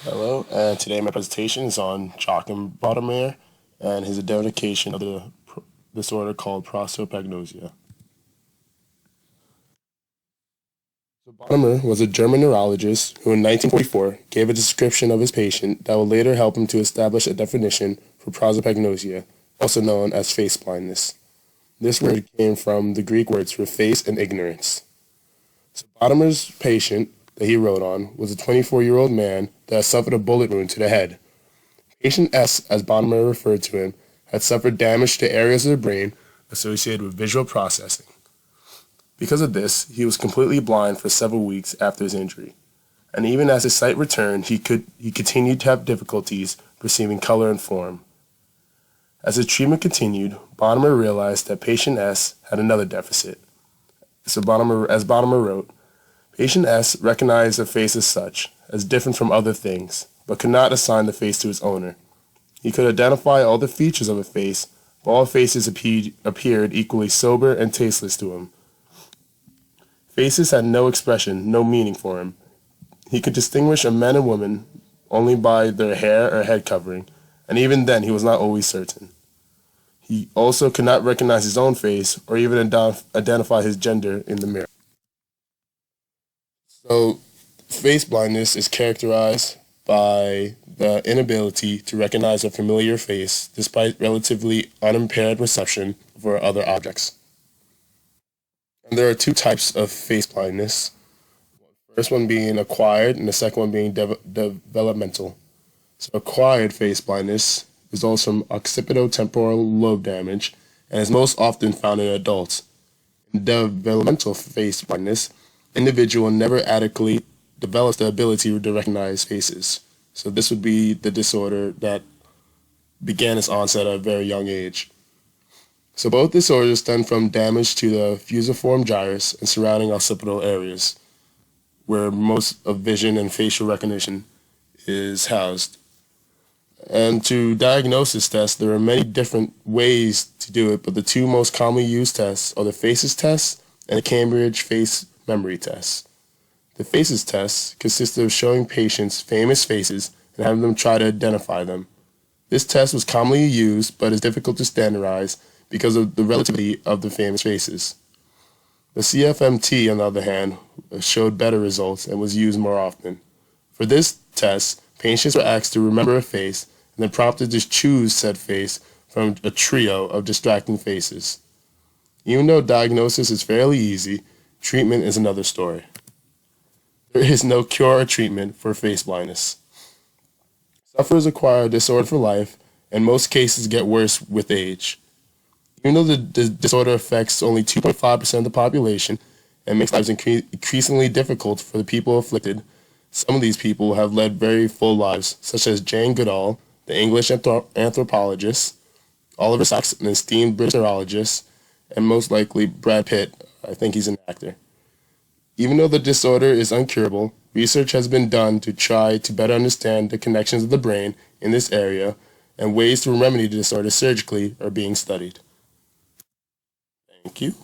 Hello, and today my presentation is on Joachim Bodamer and his identification of the disorder called prosopagnosia. So Bodamer was a German neurologist who in 1944 gave a description of his patient that would later help him to establish a definition for prosopagnosia, also known as face blindness. This word came from the Greek words for face and ignorance. So Bodamer's patient that he wrote on was a 24-year-old man that suffered a bullet wound to the head. Patient S, as Bodamer referred to him, had suffered damage to areas of the brain associated with visual processing. Because of this, he was completely blind for several weeks after his injury. And even as his sight returned, he continued to have difficulties perceiving color and form. As his treatment continued, Bodamer realized that patient S had another deficit. So as Bodamer wrote, patient S recognized the face as such, as different from other things, but could not assign the face to its owner. He could identify all the features of a face, but all faces appeared equally sober and tasteless to him. Faces had no expression, no meaning for him. He could distinguish a man and woman only by their hair or head covering, and even then he was not always certain. He also could not recognize his own face or even identify his gender in the mirror. So, face blindness is characterized by the inability to recognize a familiar face despite relatively unimpaired perception for other objects. And there are two types of face blindness. The first one being acquired and the second one being developmental. So acquired face blindness results from occipitotemporal lobe damage and is most often found in adults. In developmental face blindness, individual never adequately develops the ability to recognize faces. So this would be the disorder that began its onset at a very young age. So both disorders stem from damage to the fusiform gyrus and surrounding occipital areas, where most of vision and facial recognition is housed. And to diagnose this test, there are many different ways to do it, but the two most commonly used tests are the FACES test and the Cambridge Face Memory Test. The FACES test consists of showing patients famous faces and having them try to identify them. This test was commonly used, but is difficult to standardize because of the relativity of the famous faces. The CFMT, on the other hand, showed better results and was used more often. For this test, patients were asked to remember a face and then prompted to choose said face from a trio of distracting faces. Even though diagnosis is fairly easy, treatment is another story. There is no cure or treatment for face blindness. Sufferers acquire a disorder for life, and most cases get worse with age. Even though the disorder affects only 2.5% of the population and makes lives increasingly difficult for the people afflicted, some of these people have led very full lives, such as Jane Goodall, the English anthropologist, Oliver Sacks, an esteemed British neurologist, and most likely Brad Pitt. I think he's an actor. Even though the disorder is uncurable, research has been done to try to better understand the connections of the brain in this area, and ways to remedy the disorder surgically are being studied. Thank you.